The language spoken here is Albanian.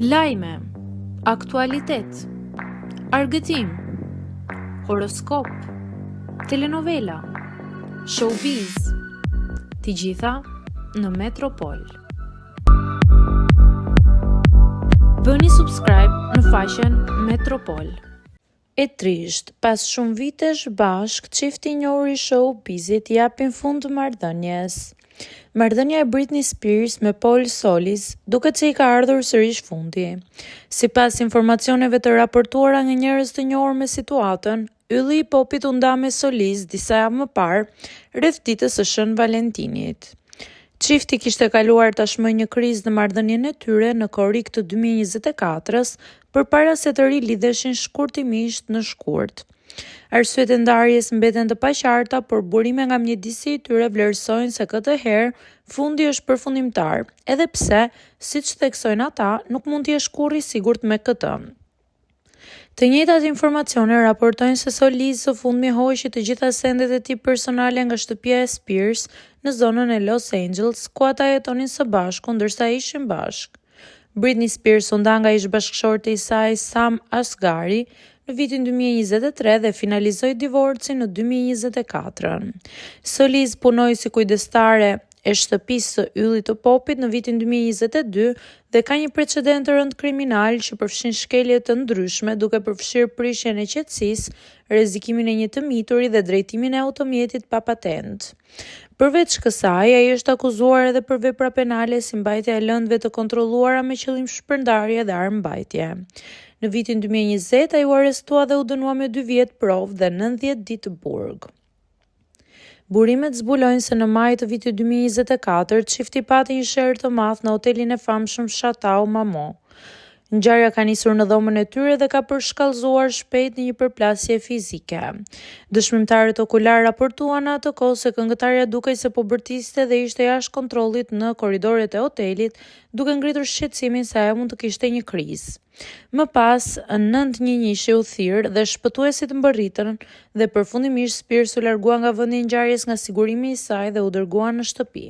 Lajme, aktualitet, argëtim, horoskop, telenovela, showbiz, të gjitha në Metropol. Bëni subscribe në faqen Metropol. E trisht, pas shumë vitesh bashk, çifti i njohur i showbizit japin fund të marrëdhënies. Marrëdhënia e Britney Spears me Paul Solis duket se i ka ardhur sërish fundi. Sipas informacioneve të raportuara nga njerëz të njohur me situatën, ylli i popit u nda me Solis disa javë më parë, rreth ditës së Shën Valentinit. Çifti kishte kaluar tashmë një krizë në marrëdhënien e tyre në korrik të 2024-s, përpara se të rilidheshin shkurtimisht në shkurt. Arsyet e ndarjes mbeten të paqarta, por burime nga mjedisi i tyre vlerësojnë se këtë herë fundi është përfundimtar, edhe pse, siç theksojnë ata, nuk mund të jesh kurrë i sigurt me këtë. Të njëjtat informacione raportojnë se Solis së fundmi hoqi të gjitha sendet e tij personale nga shtëpia e Spears në zonën e Los Angeles, ku ata jetonin së bashku ndërsa ishin bashk. Britney Spears u nda nga ish-bashkëshorti i saj Sam Asghari në vitin 2023 dhe finalizoi divorcin në 2024. Solis punoi si kujdestare e shtëpisë së yllit të popit në vitin 2022 dhe ka një precedent të rënd kriminal që përfshin shkelje të ndryshme, duke përfshirë prishjen e qetësisë, rrezikimin e një të mituri dhe drejtimin e automjetit pa patent. Përveç kësaj, ai është akuzuar edhe për vepra penale si mbajtja e lëndëve të kontrolluara me qëllim shpërndarje dhe armbajtje. Në vitin 2020, ai u arrestua dhe u dënua me 2 vjet provë dhe 90 ditë burg. Burimet zbulojnë se në maj të vitit 2024, çifti pati një sherr të madh në hotelin e famshëm Chateau Marmont. Ngjarja ka nisur në dhomën e tyre dhe ka përshkallëzuar shpejt në një përplasje fizike. Dëshmimtarët okular raportuan në atë kohë se këngëtarja dukej se po bërtiste dhe ishte jashtë kontrollit në korridoret e hotelit, duke ngritur shqetësimin se ajo mund të kishte një krizë. Më pas, 911-shi u thirr dhe shpëtuesit mbërritën dhe përfundimisht Spears u largua nga vendi i ngjarjes nga sigurimi i saj dhe u dërguan në shtëpi.